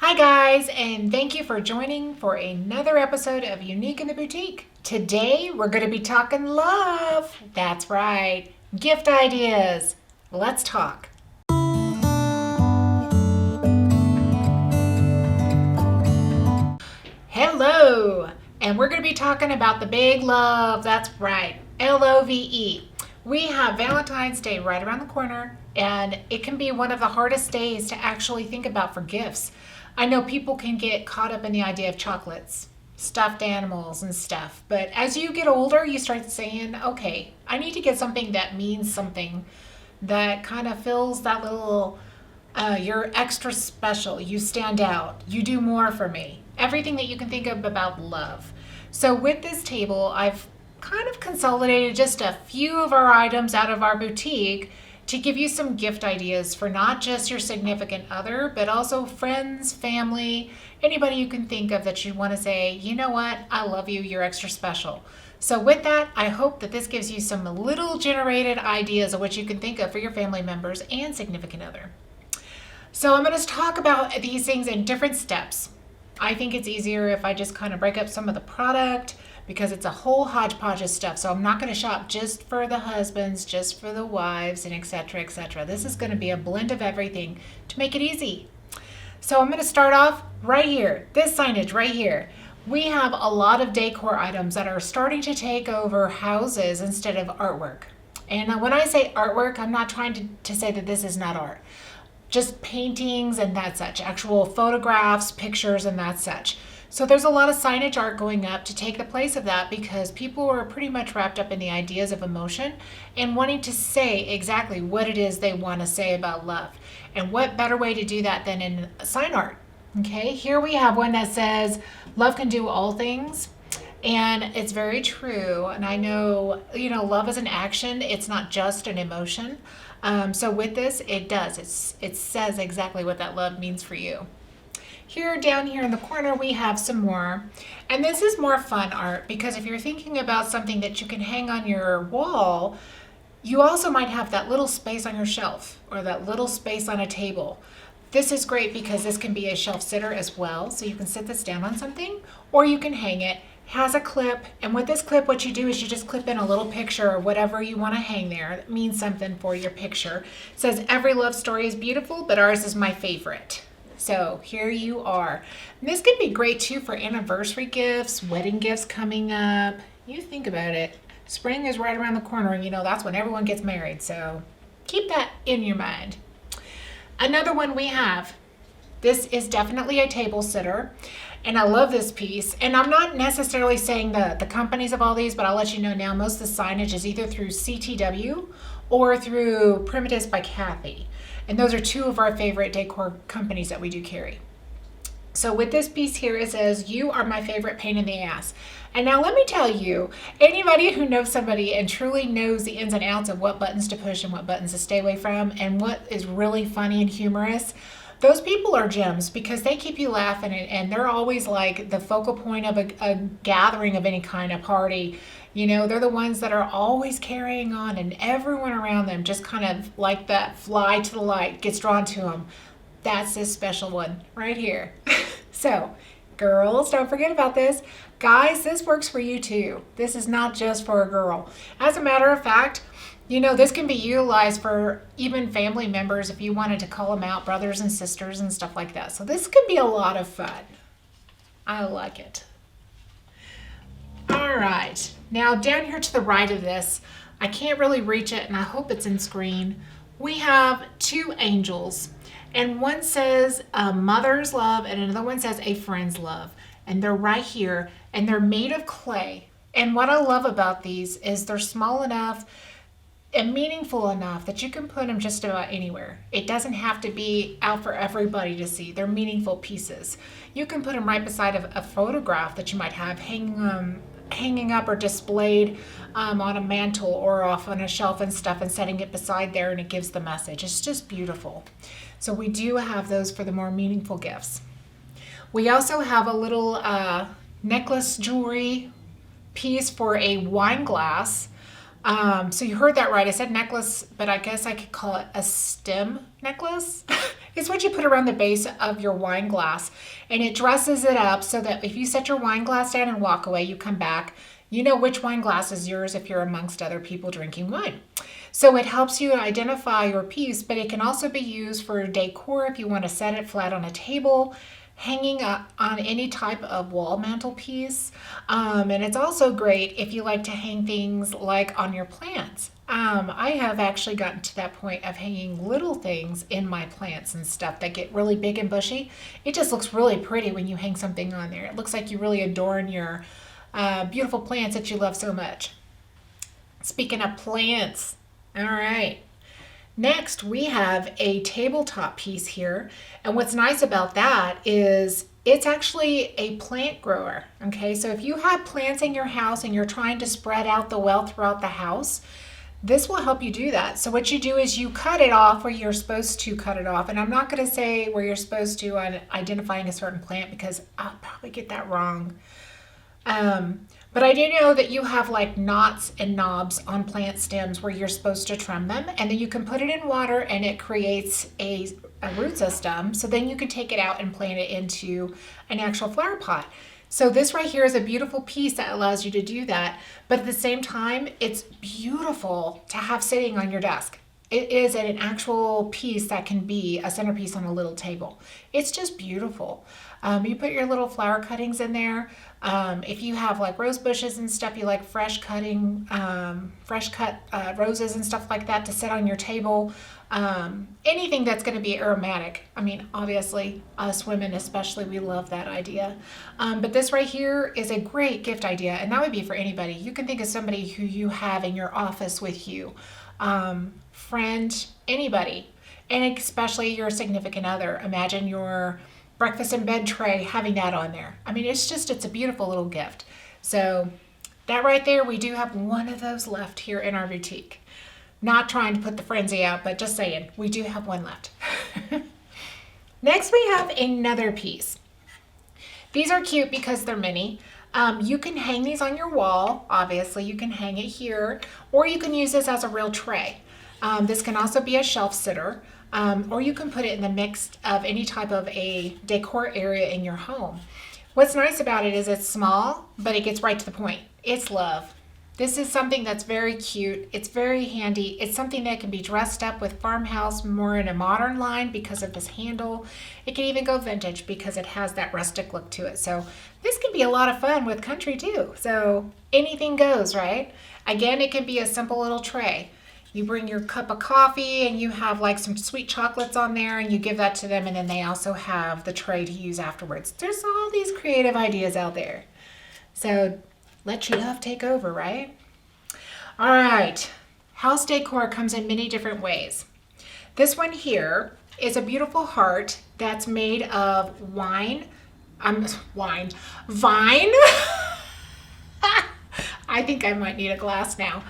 Hi guys, and thank you for joining for another episode of Unique in the Boutique. Today we're going to be talking love. That's right, gift ideas. Let's talk. Hello, and we're going to be talking about the big love. That's right, LOVE. We have Valentine's Day right around the corner, and it can be one of the hardest days to actually think about for gifts. I know people can get caught up in the idea of chocolates, stuffed animals, and stuff, but as you get older, you start saying, okay, I need to get something that means something, that kind of fills that little, you're extra special, you stand out, you do more for me. Everything that you can think of about love. So with this table, I've kind of consolidated just a few of our items out of our boutique to give you some gift ideas for not just your significant other, but also friends, family, anybody you can think of that you want to say, you know what, I love you, you're extra special. So with that, I hope that this gives you some little generated ideas of what you can think of for your family members and significant other. So I'm going to talk about these things in different steps. I think it's easier if I just kind of break up some of the product because it's a whole hodgepodge of stuff. So I'm not going to shop just for the husbands, just for the wives, and etc., etc. This is going to be a blend of everything to make it easy. So I'm going to start off right here. This signage right here. We have a lot of decor items that are starting to take over houses instead of artwork. And when I say artwork, I'm not trying to say that this is not art. Just paintings and that such, actual photographs, pictures, and that such. So there's a lot of signage art going up to take the place of that because people are pretty much wrapped up in the ideas of emotion and wanting to say exactly what it is they want to say about love. And what better way to do that than in sign art? Okay, here we have one that says, love can do all things. And it's very true. And I know, love is an action. It's not just an emotion. So with this, it does. It says exactly what that love means for you. Down here in the corner, we have some more. And this is more fun art because if you're thinking about something that you can hang on your wall, you also might have that little space on your shelf or that little space on a table. This is great because this can be a shelf sitter as well. So you can sit this down on something or you can hang it. Has a clip, and with this clip what you do is you just clip in a little picture or whatever you want to hang there. It means something for your picture. It says every love story is beautiful, but ours is my favorite. So here you are. And this could be great too for anniversary gifts, wedding gifts coming up. You think about it. Spring is right around the corner, and that's when everyone gets married. So keep that in your mind. Another one we have. This is definitely a table sitter. And I love this piece. And I'm not necessarily saying the companies of all these, but I'll let you know now, most of the signage is either through CTW or through Primitives by Kathy. And those are two of our favorite decor companies that we do carry. So with this piece here, it says, you are my favorite pain in the ass. And now let me tell you, anybody who knows somebody and truly knows the ins and outs of what buttons to push and what buttons to stay away from and what is really funny and humorous, those people are gems because they keep you laughing and they're always like the focal point of a gathering of any kind of party. They're the ones that are always carrying on and everyone around them just kind of like that fly to the light gets drawn to them. That's this special one right here. So, girls, don't forget about this. Guys, this works for you too. This is not just for a girl. As a matter of fact, this can be utilized for even family members if you wanted to call them out, brothers and sisters and stuff like that. So this could be a lot of fun. I like it. All right. Now down here to the right of this, I can't really reach it and I hope it's in screen. We have two angels and one says a mother's love and another one says a friend's love. And they're right here and they're made of clay. And what I love about these is they're small enough and meaningful enough that you can put them just about anywhere. It doesn't have to be out for everybody to see. They're meaningful pieces. You can put them right beside a photograph that you might have hanging up or displayed on a mantle or off on a shelf and stuff and setting it beside there and it gives the message. It's just beautiful. So we do have those for the more meaningful gifts. We also have a little necklace jewelry piece for a wine glass. So you heard that right. I said necklace, but I guess I could call it a stem necklace. It's what you put around the base of your wine glass, and it dresses it up so that if you set your wine glass down and walk away, you come back, you know which wine glass is yours if you're amongst other people drinking wine. So it helps you identify your piece, but it can also be used for decor if you want to set it flat on a table, hanging up on any type of wall mantelpiece. And it's also great if you like to hang things like on your plants. I have actually gotten to that point of hanging little things in my plants and stuff that get really big and bushy. It just looks really pretty when you hang something on there. It looks like you really adorn your beautiful plants that you love so much. Speaking of plants, all right. Next, we have a tabletop piece here. And what's nice about that is it's actually a plant grower. Okay, so if you have plants in your house and you're trying to spread out the wealth throughout the house, this will help you do that. So what you do is you cut it off where you're supposed to cut it off. And I'm not going to say where you're supposed to on identifying a certain plant because I'll probably get that wrong. But I do know that you have like knots and knobs on plant stems where you're supposed to trim them, and then you can put it in water and it creates a root system. So then you can take it out and plant it into an actual flower pot. So this right here is a beautiful piece that allows you to do that. But at the same time, it's beautiful to have sitting on your desk. It is an actual piece that can be a centerpiece on a little table. It's just beautiful. You put your little flower cuttings in there. If you have like rose bushes and stuff, you like fresh cut roses and stuff like that to sit on your table. Anything that's going to be aromatic. I mean, obviously, us women especially, we love that idea. But this right here is a great gift idea, and that would be for anybody. You can think of somebody who you have in your office with you. Friend, anybody, and especially your significant other. Imagine your breakfast in bed tray having that on there. I mean, it's a beautiful little gift. So that right there, we do have one of those left here in our boutique. Not trying to put the frenzy out, but just saying, we do have one left. Next, we have another piece. These are cute because they're mini. You can hang these on your wall. Obviously, you can hang it here, or you can use this as a real tray. This can also be a shelf sitter, or you can put it in the mix of any type of a decor area in your home. What's nice about it is it's small, but it gets right to the point. It's love. This is something that's very cute. It's very handy. It's something that can be dressed up with farmhouse more in a modern line because of this handle. It can even go vintage because it has that rustic look to it. So this can be a lot of fun with country too. So anything goes, right? Again, it can be a simple little tray. You bring your cup of coffee and you have like some sweet chocolates on there and you give that to them, and then they also have the tray to use afterwards. There's all these creative ideas out there. So let your love take over, right? All right, house decor comes in many different ways. This one here is a beautiful heart that's made of vine. I think I might need a glass now.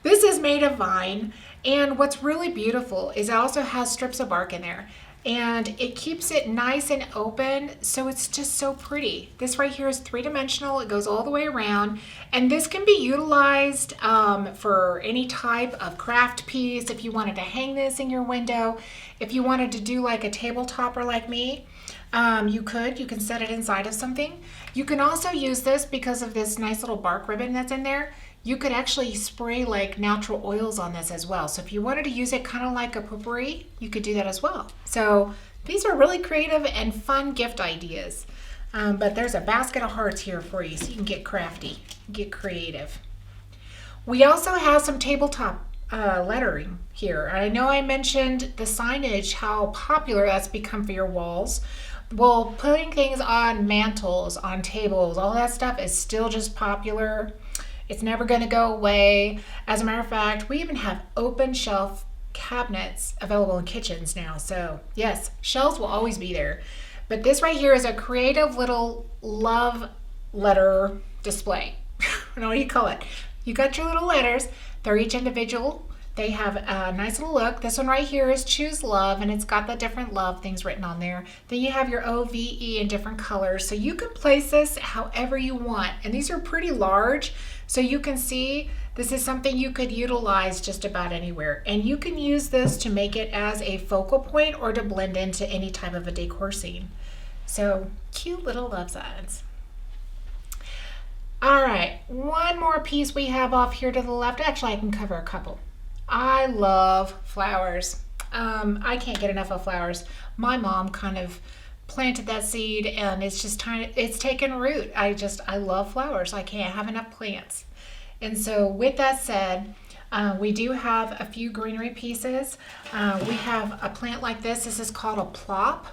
This is made of vine, and what's really beautiful is it also has strips of bark in there, and it keeps it nice and open, so it's just so pretty. This right here is three-dimensional. It goes all the way around, and this can be utilized for any type of craft piece. If you wanted to hang this in your window, if you wanted to do like a table topper like me, you can set it inside of something. You can also use this because of this nice little bark ribbon that's in there. You could actually spray like natural oils on this as well. So if you wanted to use it kind of like a potpourri, you could do that as well. So these are really creative and fun gift ideas. But there's a basket of hearts here for you so you can get crafty, get creative. We also have some tabletop lettering here. I know I mentioned the signage, how popular that's become for your walls. Well, putting things on mantles, on tables, all that stuff is still just popular. It's never going to go away. As a matter of fact, we even have open shelf cabinets available in kitchens now. So yes, shelves will always be there. But this right here is a creative little love letter display. I don't know what you call it. You got your little letters. They're each individual. They have a nice little look. This one right here is Choose Love, and it's got the different love things written on there. Then you have your OVE in different colors. So you can place this however you want. And these are pretty large, so you can see this is something you could utilize just about anywhere. And you can use this to make it as a focal point or to blend into any type of a decor scene. So cute little love signs. All right, one more piece we have off here to the left. Actually, I can cover a couple. I love flowers. I can't get enough of flowers. My mom kind of planted that seed, and it's taken root. I love flowers. I can't have enough plants. And so with that said, we do have a few greenery pieces. We have a plant like this. This is called a plop,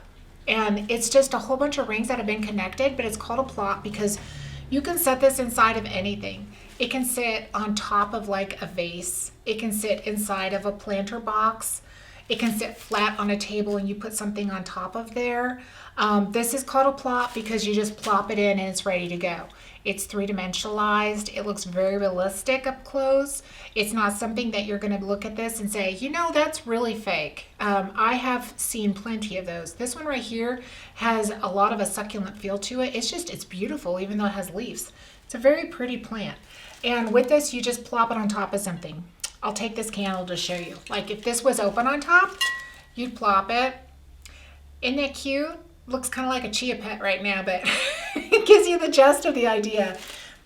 and it's just a whole bunch of rings that have been connected, but it's called a plop because you can set this inside of anything. It can sit on top of like a vase. It can sit inside of a planter box. It can sit flat on a table and you put something on top of there. This is called a plop because you just plop it in and it's ready to go. It's three-dimensionalized. It looks very realistic up close. It's not something that you're going to look at this and say, you know, that's really fake. I have seen plenty of those. This one right here has a lot of a succulent feel to it. It's beautiful even though it has leaves. It's a very pretty plant. And with this, you just plop it on top of something. I'll take this candle to show you. Like if this was open on top, you'd plop it. Isn't that cute? Looks kind of like a chia pet right now, but it gives you the gist of the idea.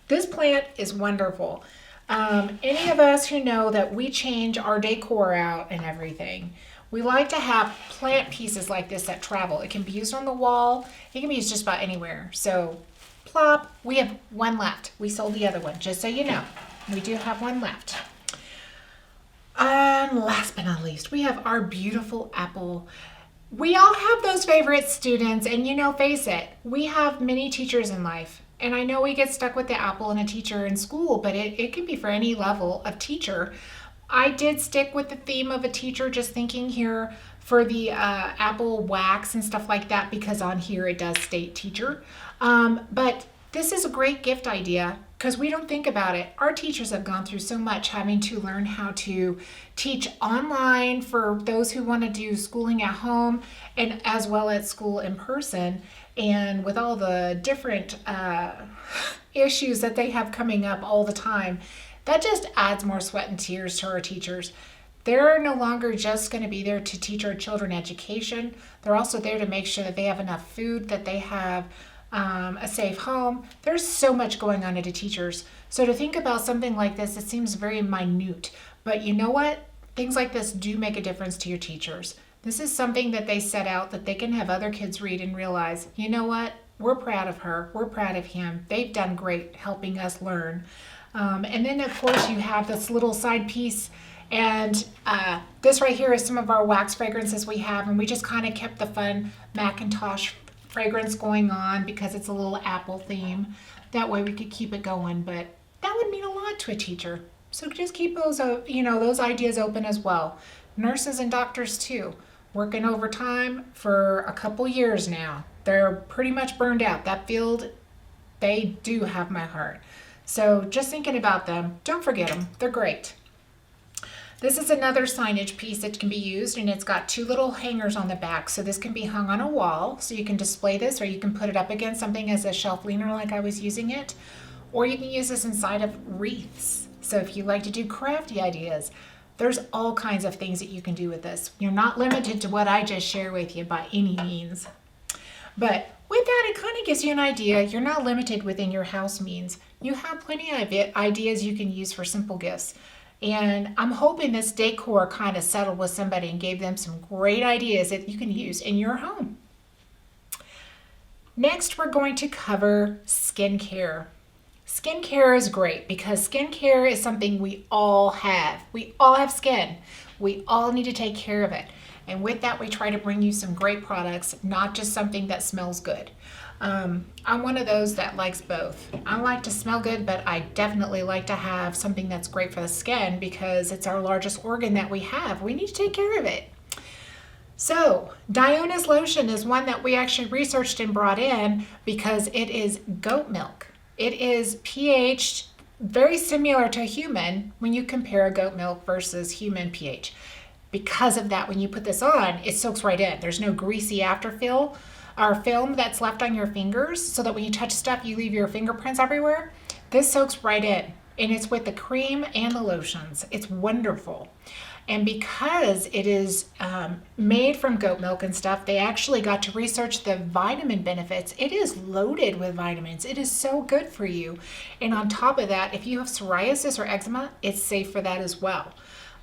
This plant is wonderful. Any of us who know that we change our decor out and everything, we like to have plant pieces like this that travel. It can be used on the wall. It can be used just about anywhere. So plop, we have one left. We sold the other one, just so you know. We do have one left. And last but not least, we have our beautiful apple. We all have those favorite students, and you know, face it, we have many teachers in life. And I know we get stuck with the apple and a teacher in school, but it can be for any level of teacher. I did stick with the theme of a teacher, just thinking here for the apple wax and stuff like that, because on here it does state teacher. But this is a great gift idea because we don't think about it. Our teachers have gone through so much having to learn how to teach online for those who want to do schooling at home and as well as school in person. And with all the different issues that they have coming up all the time, that just adds more sweat and tears to our teachers. They're no longer just going to be there to teach our children education. They're also there to make sure that they have enough food, that they have a safe home. There's so much going on to teachers. So to think about something like this, it seems very minute. But you know what? Things like this do make a difference to your teachers. This is something that they set out that they can have other kids read and realize, you know what? We're proud of her. We're proud of him. They've done great helping us learn. And then, of course, you have this little side piece. And this right here is some of our wax fragrances we have. And we just kind of kept the fun Macintosh fragrance going on because it's a little apple theme. That way we could keep it going. But that would mean a lot to a teacher. So just keep those, those ideas open as well. Nurses and doctors too, working overtime for a couple years now. They're pretty much burned out. That field, they do have my heart. So just thinking about them, don't forget them. They're great. This is another signage piece that can be used, and it's got two little hangers on the back. So this can be hung on a wall, so you can display this, or you can put it up against something as a shelf leaner like I was using it. Or you can use this inside of wreaths. So if you like to do crafty ideas, there's all kinds of things that you can do with this. You're not limited to what I just shared with you by any means. But with that, it kind of gives you an idea. You're not limited within your house means. You have plenty of ideas you can use for simple gifts. And I'm hoping this decor kind of settled with somebody and gave them some great ideas that you can use in your home. Next, we're going to cover skincare. Skincare is great because skincare is something we all have. We all have skin. We all need to take care of it. And with that, we try to bring you some great products, not just something that smells good. I'm one of those that likes both. I like to smell good, but I definitely like to have something that's great for the skin because it's our largest organ that we have. We need to take care of it. So, Diona's lotion is one that we actually researched and brought in because it is goat milk. It is pH very similar to a human when you compare goat milk versus human pH. Because of that, when you put this on, it soaks right in. There's no greasy afterfill or film that's left on your fingers so that when you touch stuff, you leave your fingerprints everywhere. This soaks right in, and it's with the cream and the lotions. It's wonderful. And because it is made from goat milk and stuff, they actually got to research the vitamin benefits. It is loaded with vitamins. It is so good for you. And on top of that, if you have psoriasis or eczema, it's safe for that as well.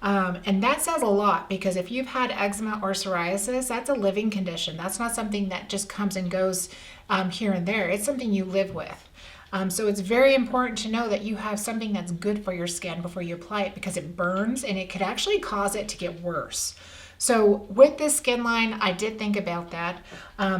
And that says a lot, because if you've had eczema or psoriasis, that's a living condition. That's not something that just comes and goes here and there. It's something you live with. So it's very important to know that you have something that's good for your skin before you apply it, because it burns and it could actually cause it to get worse. So with this skin line, I did think about that.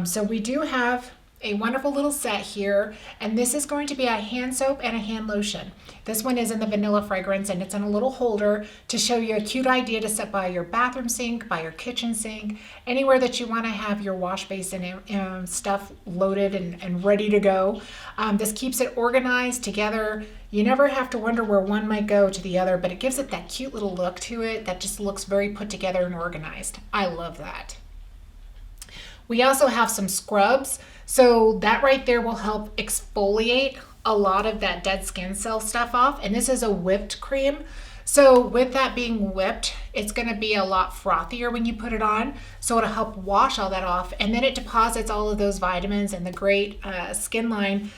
So we do have a wonderful little set here, and this is going to be a hand soap and a hand lotion. This one is in the vanilla fragrance, and it's in a little holder to show you a cute idea to set by your bathroom sink, by your kitchen sink, anywhere that you want to have your wash basin and stuff loaded and ready to go. This keeps it organized together. You never have to wonder where one might go to the other, but it gives it that cute little look to it that just looks very put together and organized. I love that. We also have some scrubs. So that right there will help exfoliate a lot of that dead skin cell stuff off. And this is a whipped cream. So with that being whipped, it's going to be a lot frothier when you put it on. So it'll help wash all that off. And then it deposits all of those vitamins and the great skin line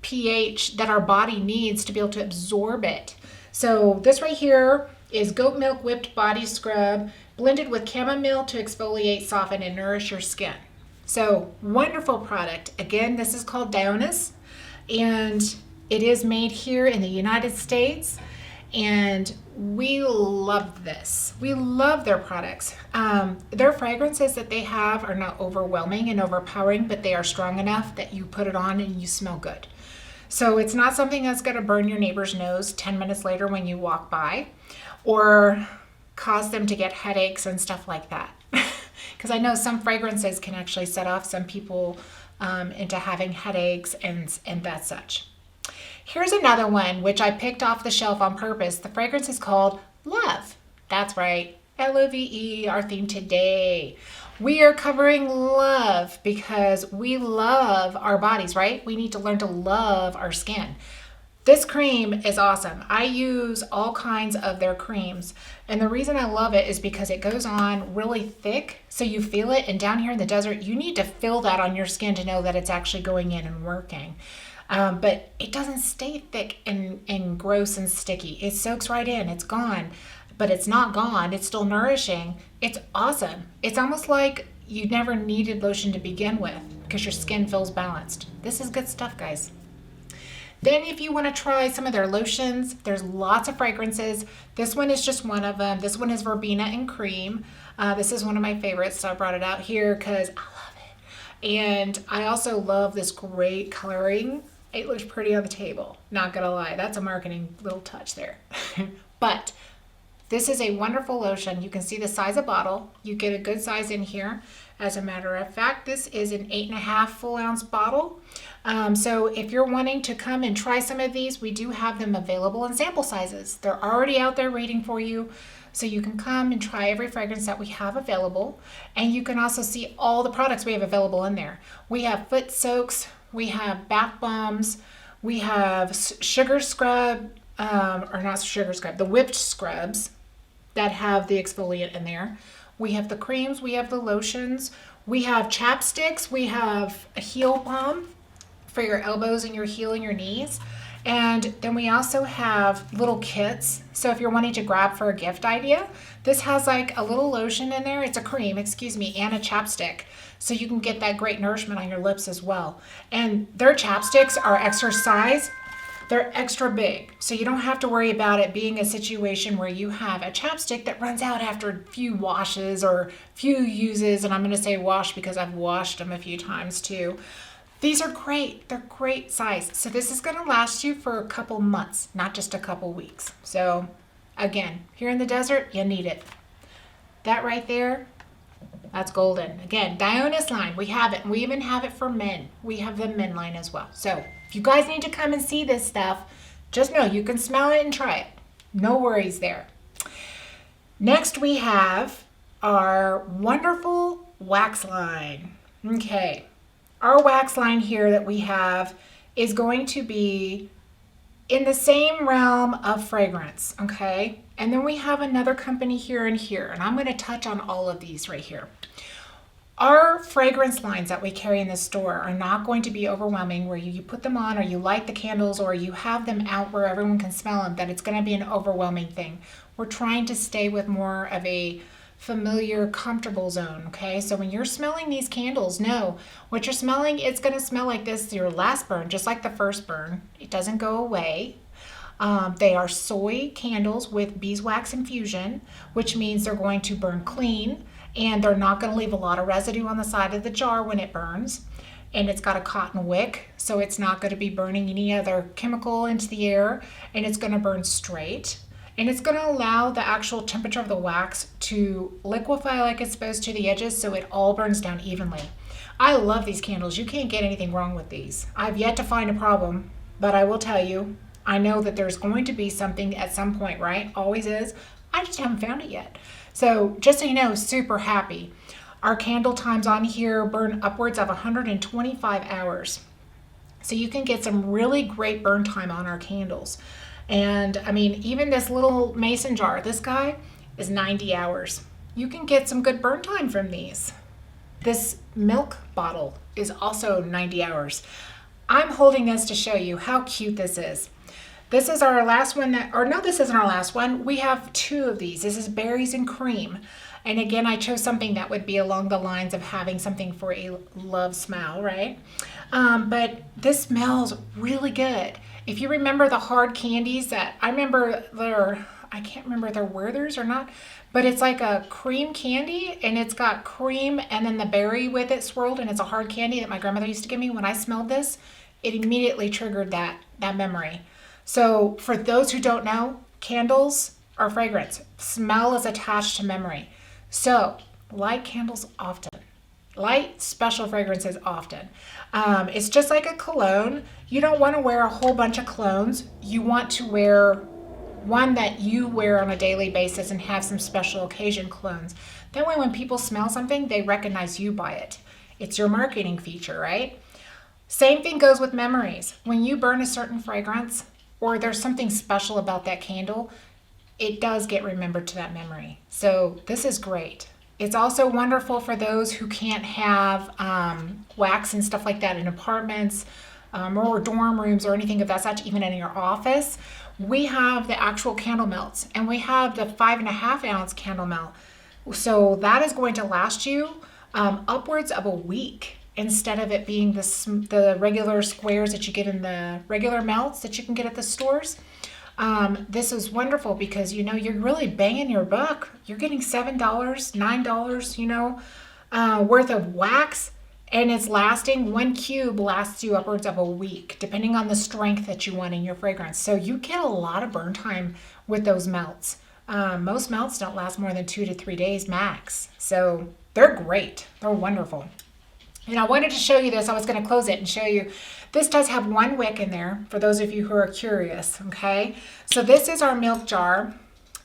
pH that our body needs to be able to absorb it. So this right here is goat milk whipped body scrub blended with chamomile to exfoliate, soften, and nourish your skin. So wonderful product. Again, this is called Lobonus, and it is made here in the United States, and we love this. We love their products. Their fragrances that they have are not overwhelming and overpowering, but they are strong enough that you put it on and you smell good. So it's not something that's going to burn your neighbor's nose 10 minutes later when you walk by, or cause them to get headaches and stuff like that. Because I know some fragrances can actually set off some people into having headaches and that such. Here's another one, which I picked off the shelf on purpose. The fragrance is called Love. That's right, Love, our theme today. We are covering love because we love our bodies, right? We need to learn to love our skin. This cream is awesome. I use all kinds of their creams, and the reason I love it is because it goes on really thick, so you feel it, and down here in the desert, you need to feel that on your skin to know that it's actually going in and working. But it doesn't stay thick and gross and sticky. It soaks right in, it's gone, but it's not gone, it's still nourishing. It's awesome. It's almost like you never needed lotion to begin with because your skin feels balanced. This is good stuff, guys. Then if you want to try some of their lotions, there's lots of fragrances. This one is just one of them. This one is verbena and cream. This is one of my favorites, so I brought it out here because I love it. And I also love this great coloring. It looks pretty on the table. Not gonna lie, that's a marketing little touch there. But this is a wonderful lotion. You can see the size of bottle. You get a good size in here. As a matter of fact, this is an 8.5 full ounce bottle. So if you're wanting to come and try some of these, we do have them available in sample sizes. They're already out there waiting for you. So you can come and try every fragrance that we have available. And you can also see all the products we have available in there. We have foot soaks, we have bath bombs, we have sugar scrub, or not sugar scrub, the whipped scrubs that have the exfoliant in there. We have the creams, we have the lotions, we have chapsticks, we have a heel balm for your elbows and your heel and your knees. And then we also have little kits. So if you're wanting to grab for a gift idea, this has like a little lotion in there. It's a cream, excuse me, and a chapstick. So you can get that great nourishment on your lips as well. And their chapsticks are extra size. They're extra big. So you don't have to worry about it being a situation where you have a chapstick that runs out after a few washes or few uses. And I'm going to say wash because I've washed them a few times too. These are great. They're great size. So this is going to last you for a couple months, not just a couple weeks. So again, here in the desert, you need it. That right there, that's golden. Again, Lobonus line, we have it. We even have it for men. We have the men line as well. So if you guys need to come and see this stuff, Just know you can smell it and try it. No worries there. Next we have our wonderful wax line. Okay, our wax line here that we have is going to be in the same realm of fragrance, okay? And then we have another company here and here, and I'm gonna touch on all of these right here. Our fragrance lines that we carry in the store are not going to be overwhelming where you put them on or you light the candles or you have them out where everyone can smell them, that it's gonna be an overwhelming thing. We're trying to stay with more of a familiar, comfortable zone, okay? So when you're smelling these candles, know what you're smelling, it's gonna smell like this your last burn, just like the first burn. It doesn't go away. They are soy candles with beeswax infusion, which means they're going to burn clean and they're not gonna leave a lot of residue on the side of the jar when it burns. And it's got a cotton wick, so it's not gonna be burning any other chemical into the air, and it's gonna burn straight. And it's going to allow the actual temperature of the wax to liquefy like it's supposed to the edges so it all burns down evenly. I love these candles. You can't get anything wrong with these. I've yet to find a problem, but I will tell you, I know that there's going to be something at some point, right? Always is. I just haven't found it yet. So just so you know, super happy. Our candle times on here burn upwards of 125 hours. So you can get some really great burn time on our candles. And I mean, even this little mason jar, this guy is 90 hours. You can get some good burn time from these. This milk bottle is also 90 hours. I'm holding this to show you how cute this is. This is our last one this isn't our last one. We have two of these. This is berries and cream. And again, I chose something that would be along the lines of having something for a love smell, right? But this smells really good. If you remember the hard candies that, I can't remember if they're Werther's or not, but it's like a cream candy and it's got cream and then the berry with it swirled, and it's a hard candy that my grandmother used to give me. When I smelled this, it immediately triggered that memory. So for those who don't know, candles are fragrance. Smell is attached to memory. So light candles often. Light special fragrances often. It's just like a cologne. You don't want to wear a whole bunch of colognes. You want to wear one that you wear on a daily basis and have some special occasion colognes. That way when people smell something, they recognize you by it. It's your marketing feature, right? Same thing goes with memories. When you burn a certain fragrance or there's something special about that candle, it does get remembered to that memory. So this is great. It's also wonderful for those who can't have wax and stuff like that in apartments or dorm rooms or anything of that such, even in your office. We have the actual candle melts, and we have the 5.5 ounce candle melt. So that is going to last you upwards of a week instead of it being the regular squares that you get in the regular melts that you can get at the stores. This is wonderful because, you know, you're really banging your buck. You're getting $7, $9, you know, worth of wax, and it's lasting. One cube lasts you upwards of a week, depending on the strength that you want in your fragrance. So you get a lot of burn time with those melts. Most melts don't last more than 2 to 3 days max. So they're great. They're wonderful. And I wanted to show you this. I was going to close it and show you. This does have one wick in there for those of you who are curious, okay? So this is our milk jar,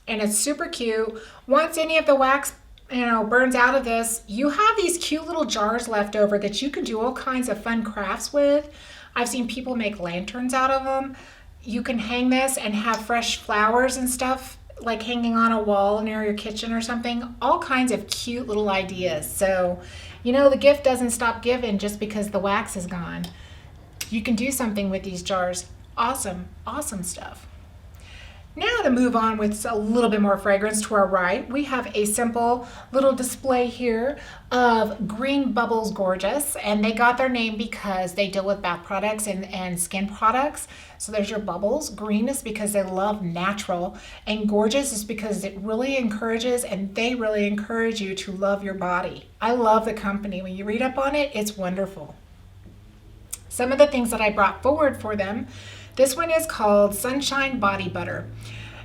and it's super cute. Once any of the wax, you know, burns out of this, you have these cute little jars left over that you can do all kinds of fun crafts with. I've seen people make lanterns out of them. You can hang this and have fresh flowers and stuff like hanging on a wall near your kitchen or something. All kinds of cute little ideas. So, you know, the gift doesn't stop giving just because the wax is gone. You can do something with these jars. Awesome, awesome stuff. Now to move on with a little bit more fragrance, to our right, we have a simple little display here of Green Bubbles Gorgeous, and they got their name because they deal with bath products and skin products. So there's your bubbles. Green is because they love natural, and gorgeous is because it really encourages, and they really encourage you to love your body. I love the company. When you read up on it, it's wonderful. Some of the things that I brought forward for them, this one is called Sunshine Body Butter.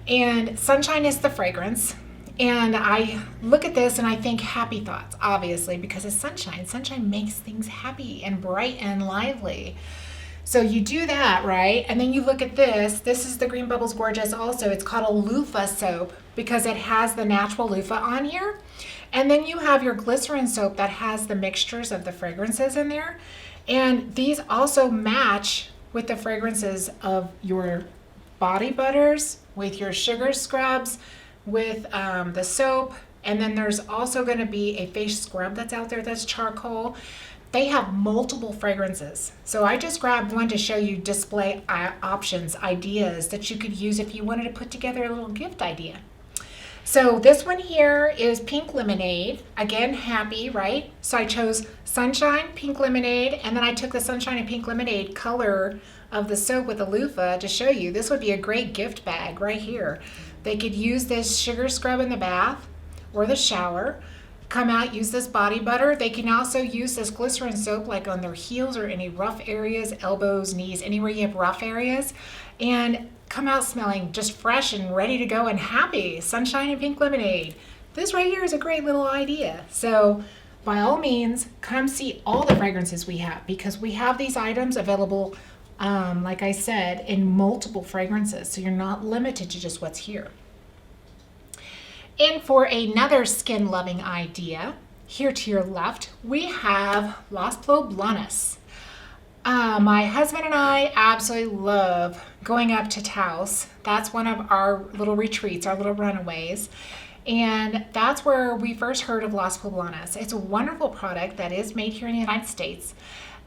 And Sunshine is the fragrance. And I look at this and I think happy thoughts, obviously, because it's sunshine. Sunshine makes things happy and bright and lively. So you do that, right? And then you look at this. This is the Green Bubbles Gorgeous also. It's called a loofah soap because it has the natural loofah on here. And then you have your glycerin soap that has the mixtures of the fragrances in there. And these also match with the fragrances of your body butters, with your sugar scrubs, with the soap. And then there's also going to be a face scrub that's out there that's charcoal. They have multiple fragrances. So I just grabbed one to show you display options, ideas that you could use if you wanted to put together a little gift idea. So this one here is Pink Lemonade. Again, happy, right? So I chose Sunshine, Pink Lemonade, and then I took the Sunshine and Pink Lemonade color of the soap with the loofah to show you. This would be a great gift bag right here. They could use this sugar scrub in the bath or the shower. Come out, use this body butter. They can also use this glycerin soap like on their heels or any rough areas, elbows, knees, anywhere you have rough areas, and come out smelling just fresh and ready to go and happy. Sunshine and Pink Lemonade. This right here is a great little idea. So by all means, come see all the fragrances we have because we have these items available, like I said, in multiple fragrances. So you're not limited to just what's here. And for another skin-loving idea, here to your left, we have Lobonus. My husband and I absolutely love going up to Taos. That's one of our little retreats, our little runaways. And that's where we first heard of Lobonus. It's a wonderful product that is made here in the United States.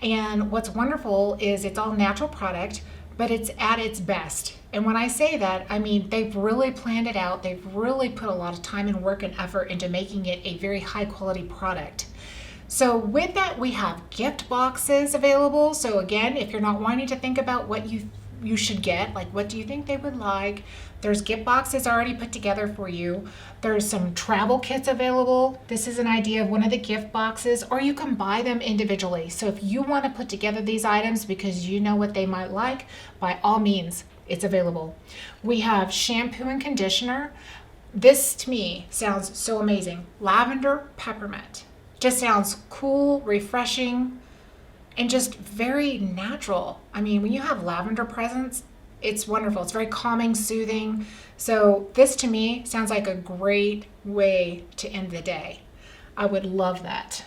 And what's wonderful is it's all natural product, but it's at its best. And when I say that, I mean they've really planned it out. They've really put a lot of time and work and effort into making it a very high quality product. So with that, we have gift boxes available. So again, if you're not wanting to think about what you should get, like what do you think they would like, there's gift boxes already put together for you. There's some travel kits available. This is an idea of one of the gift boxes, or you can buy them individually. So if you want to put together these items because you know what they might like, by all means, it's available. We have shampoo and conditioner. This to me sounds so amazing. Lavender peppermint. Just sounds cool, refreshing, and just very natural. I mean, when you have lavender presence, it's wonderful. It's very calming, soothing. So this to me sounds like a great way to end the day. I would love that.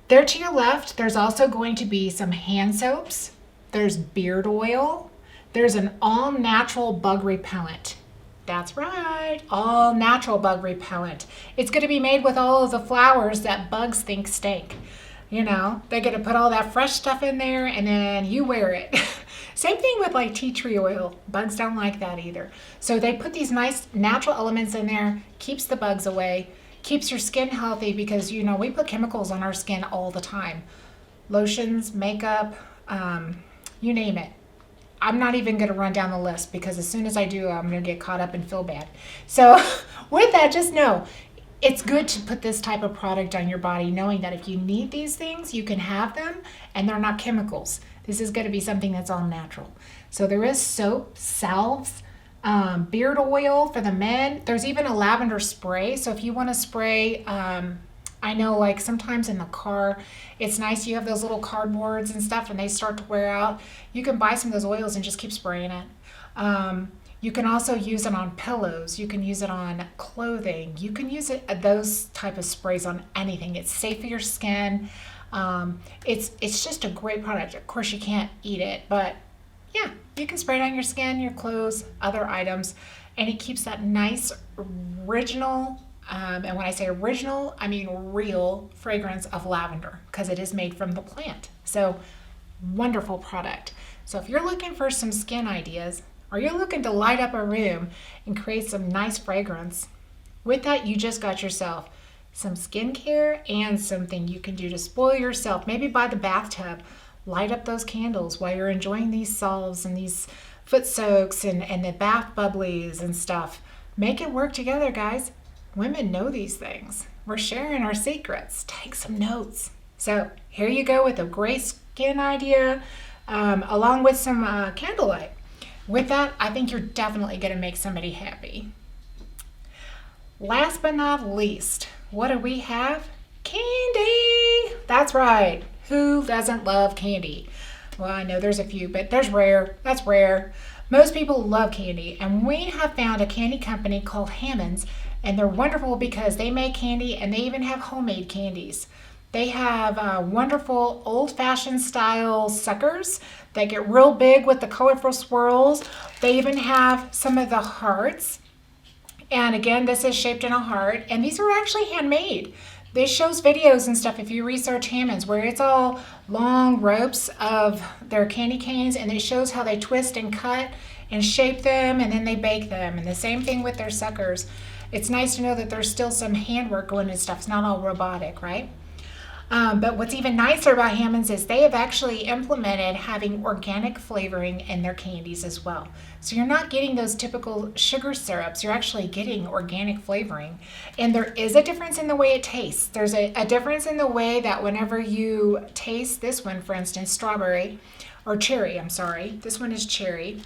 There to your left, there's also going to be some hand soaps. There's beard oil. There's an all-natural bug repellent. That's right, all natural bug repellent. It's going to be made with all of the flowers that bugs think stink. You know, they're going to put all that fresh stuff in there and then you wear it. Same thing with like tea tree oil. Bugs don't like that either. So they put these nice natural elements in there, keeps the bugs away, keeps your skin healthy because, you know, we put chemicals on our skin all the time. Lotions, makeup, you name it. I'm not even going to run down the list because as soon as I do, I'm going to get caught up and feel bad. So with that, just know it's good to put this type of product on your body, knowing that if you need these things, you can have them and they're not chemicals. This is going to be something that's all natural. So there is soap, salves, beard oil for the men. There's even a lavender spray. So if you want to spray, I know like sometimes in the car, it's nice you have those little cardboards and stuff and they start to wear out. You can buy some of those oils and just keep spraying it. You can also use it on pillows. You can use it on clothing. You can use it those type of sprays on anything. It's safe for your skin. It's just a great product. Of course, you can't eat it, but yeah, you can spray it on your skin, your clothes, other items, and it keeps that nice original. And when I say original, I mean real fragrance of lavender because it is made from the plant. So wonderful product. So if you're looking for some skin ideas or you're looking to light up a room and create some nice fragrance, with that you just got yourself some skincare and something you can do to spoil yourself. Maybe by the bathtub, light up those candles while you're enjoying these salves and these foot soaks and the bath bubblies and stuff. Make it work together, guys. Women know these things. We're sharing our secrets. Take some notes. So here you go with a great skin idea along with some candlelight. With that, I think you're definitely going to make somebody happy. Last but not least, what do we have? Candy! That's right. Who doesn't love candy? Well, I know there's a few, but there's rare. That's rare. Most people love candy, and we have found a candy company called Hammond's, and they're wonderful because they make candy and they even have homemade candies. They have wonderful old-fashioned style suckers that get real big with the colorful swirls. They even have some of the hearts. And again, this is shaped in a heart, and these are actually handmade. This shows videos and stuff if you research Hammond's where it's all long ropes of their candy canes, and it shows how they twist and cut and shape them, and then they bake them. And the same thing with their suckers. It's nice to know that there's still some handwork going into stuff. It's not all robotic, right? But what's even nicer about Hammond's is they have actually implemented having organic flavoring in their candies as well. So you're not getting those typical sugar syrups. You're actually getting organic flavoring. And there is a difference in the way it tastes. There's a difference in the way that whenever you taste this one, for instance, strawberry, or cherry, I'm sorry. This one is cherry.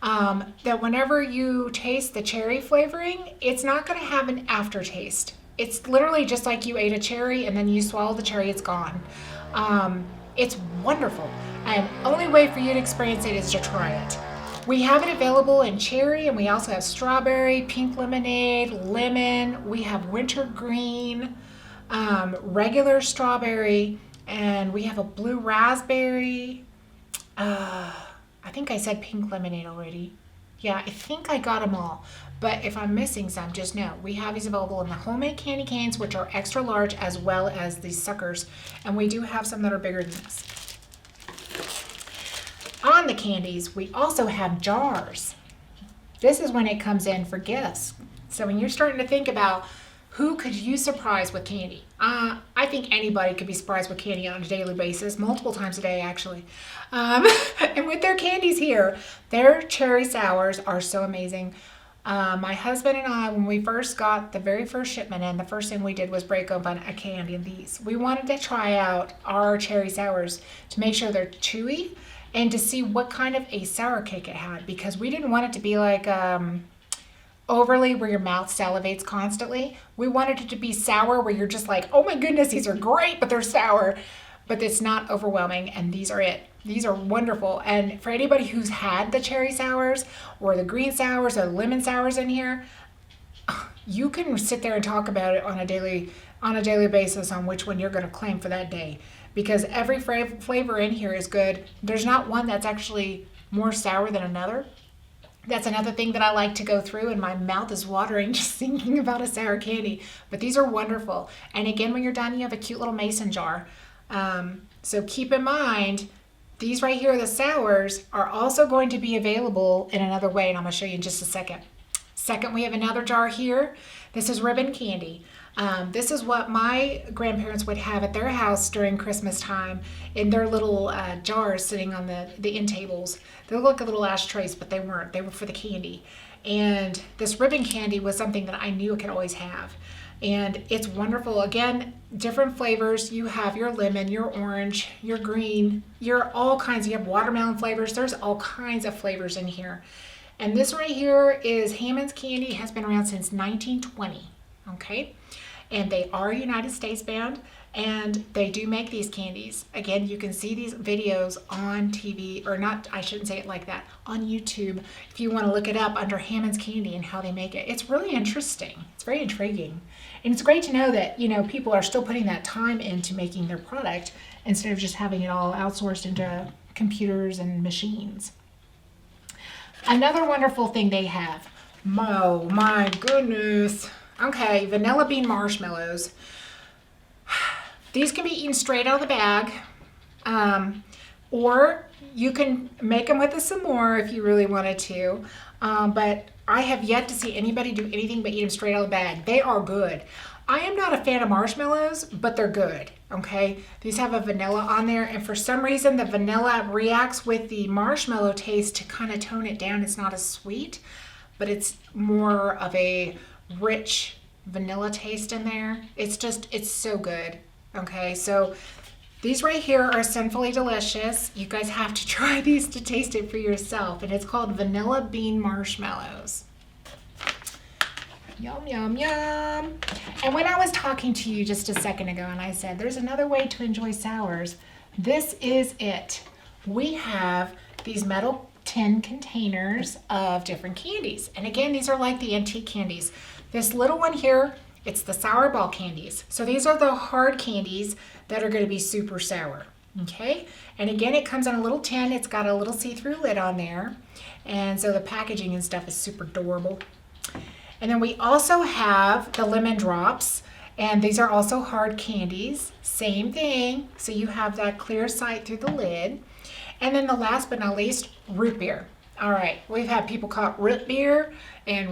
That whenever you taste the cherry flavoring, it's not going to have an aftertaste. It's literally just like you ate a cherry and then you swallow the cherry, it's gone. It's wonderful. And only way for you to experience it is to try it. We have it available in cherry, and we also have strawberry, pink lemonade, lemon. We have wintergreen, regular strawberry, and we have a blue raspberry. I think I said pink lemonade already. Yeah, I think I got them all. But if I'm missing some, just know we have these available in the homemade candy canes, which are extra large, as well as these suckers. And we do have some that are bigger than this. On the candies, we also have jars. This is when it comes in for gifts. So when you're starting to think about who could you surprise with candy? I think anybody could be surprised with candy on a daily basis, multiple times a day actually. And with their candies here, their cherry sours are so amazing. My husband and I, when we first got the very first shipment in, the first thing we did was break open a candy of these. We wanted to try out our cherry sours to make sure they're chewy and to see what kind of a sour cake it had, because we didn't want it to be like overly where your mouth salivates constantly. We wanted it to be sour where you're just like, oh my goodness, these are great, but they're sour. But it's not overwhelming, and these are it. These are wonderful. And for anybody who's had the cherry sours or the green sours or the lemon sours in here, you can sit there and talk about it on a daily basis on which one you're going to claim for that day, because every flavor in here is good. There's not one that's actually more sour than another. That's another thing that I like to go through, and my mouth is watering just thinking about a sour candy. But these are wonderful. And again, when you're done, you have a cute little mason jar. So keep in mind, these right here, the sours, are also going to be available in another way, and I'm going to show you in just a second. Second, we have another jar here. This is ribbon candy. This is what my grandparents would have at their house during Christmas time in their little jars sitting on the end tables. They look like little ashtrays, but they weren't. They were for the candy. And this ribbon candy was something that I knew I could always have. And it's wonderful. Again, different flavors. You have your lemon, your orange, your green, your all kinds. You have watermelon flavors. There's all kinds of flavors in here. And this right here is Hammond's candy. It has been around since 1920. Okay, and they are United States bound, and they do make these candies. Again, you can see these videos on TV, or not, I shouldn't say it like that, on YouTube, if you want to look it up under Hammond's Candy and how they make it. It's really interesting. It's very intriguing. And it's great to know that, you know, people are still putting that time into making their product instead of just having it all outsourced into computers and machines. Another wonderful thing they have, oh my goodness. Okay, vanilla bean marshmallows. These can be eaten straight out of the bag, or you can make them with a s'more if you really wanted to. But I have yet to see anybody do anything but eat them straight out of the bag. They are good. I am not a fan of marshmallows, but they're good, okay? These have a vanilla on there, and for some reason the vanilla reacts with the marshmallow taste to kind of tone it down. It's not as sweet, but it's more of a rich vanilla taste in there. It's so good. Okay, so these right here are sinfully delicious. You guys have to try these to taste it for yourself, and it's called vanilla bean marshmallows. Yum, yum, yum. And when I was talking to you just a second ago and I said there's another way to enjoy sours, this is it. we have these metal tin containers of different candies. And again, these are like the antique candies. This little one here, it's the sour ball candies. So these are the hard candies that are going to be super sour. Okay, and again, it comes in a little tin. It's got a little see-through lid on there, and so the packaging and stuff is super adorable. And then we also have the lemon drops, and these are also hard candies. Same thing, so you have that clear sight through the lid. And then the last but not least, root beer. All right, we've had people call it root beer, and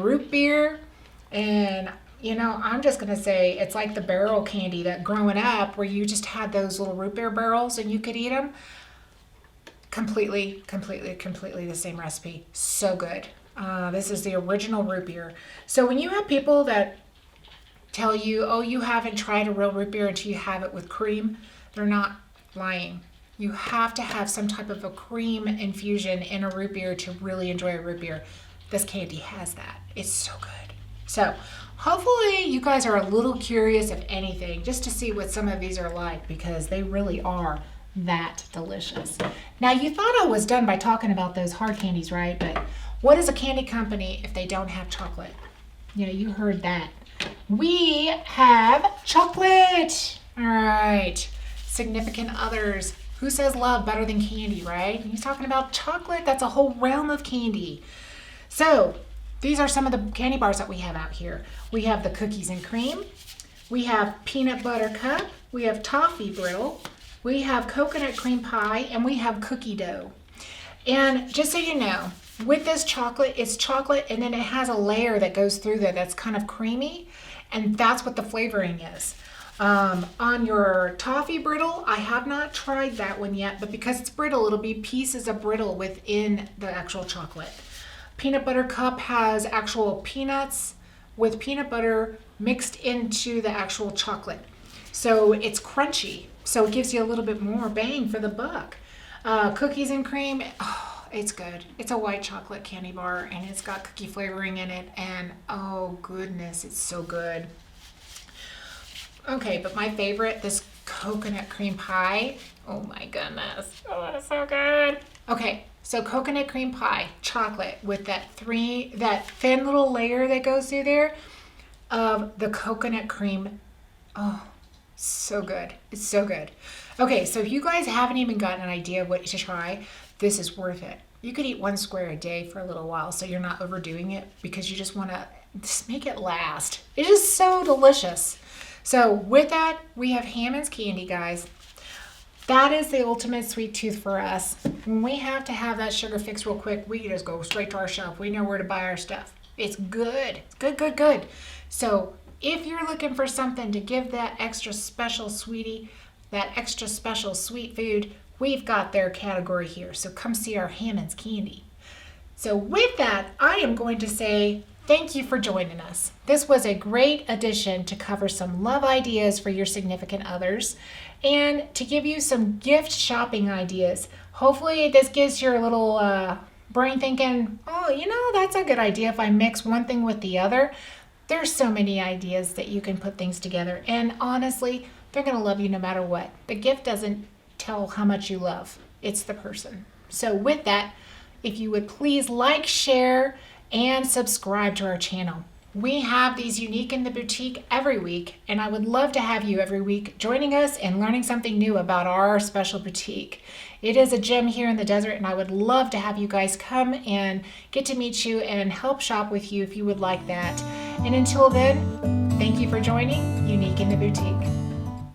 you know, I'm just going to say it's like the barrel candy that growing up where you just had those little root beer barrels and you could eat them. Completely the same recipe. So good. This is the original root beer. So when you have people that tell you, oh, you haven't tried a real root beer until you have it with cream, they're not lying. You have to have some type of a cream infusion in a root beer to really enjoy a root beer. This candy has that. It's so good. So hopefully you guys are a little curious, if anything, just to see what some of these are like, because they really are that delicious. Now, you thought I was done by talking about those hard candies, right? But what is a candy company if they don't have chocolate? You know, you heard that. We have chocolate. All right. Significant others. Who says love better than candy, right? He's talking about chocolate. That's a whole realm of candy. So these are some of the candy bars that we have out here. We have the cookies and cream. We have peanut butter cup. We have toffee brittle. We have coconut cream pie, and we have cookie dough. And just so you know, with this chocolate, it's chocolate, and then it has a layer that goes through there that's kind of creamy, and that's what the flavoring is. On your toffee brittle, I have not tried that one yet, but because it's brittle, it'll be pieces of brittle within the actual chocolate. Peanut butter cup has actual peanuts with peanut butter mixed into the actual chocolate. So it's crunchy. So it gives you a little bit more bang for the buck. Cookies and cream, oh, it's good. It's a white chocolate candy bar and it's got cookie flavoring in it. And oh goodness, it's so good. Okay, but my favorite, this coconut cream pie. Oh my goodness. Oh, it's so good. Okay. So coconut cream pie, chocolate with that thin little layer that goes through there of the coconut cream. Oh, so good. It's so good. Okay, so if you guys haven't even gotten an idea of what to try, this is worth it. You could eat one square a day for a little while so you're not overdoing it because you just want to just make it last. It is so delicious. So with that, we have Hammond's candy, guys. That is the ultimate sweet tooth for us. When we have to have that sugar fix real quick, we just go straight to our shelf. We know where to buy our stuff. It's good. It's good. So if you're looking for something to give that extra special sweetie, that extra special sweet food, we've got their category here. So come see our Hammond's candy. So with that, I am going to say thank you for joining us. This was a great addition to cover some love ideas for your significant others and to give you some gift shopping ideas. Hopefully this gives your little brain thinking, oh, you know, that's a good idea if I mix one thing with the other. There's so many ideas that you can put things together. And honestly, they're going to love you no matter what. The gift doesn't tell how much you love. It's the person. So with that, if you would please like, share, and subscribe to our channel. We have these Unique in the Boutique every week, and I would love to have you every week joining us and learning something new about our special boutique. It is a gem here in the desert, and I would love to have you guys come and get to meet you and help shop with you if you would like that. And until then, thank you for joining Unique in the Boutique.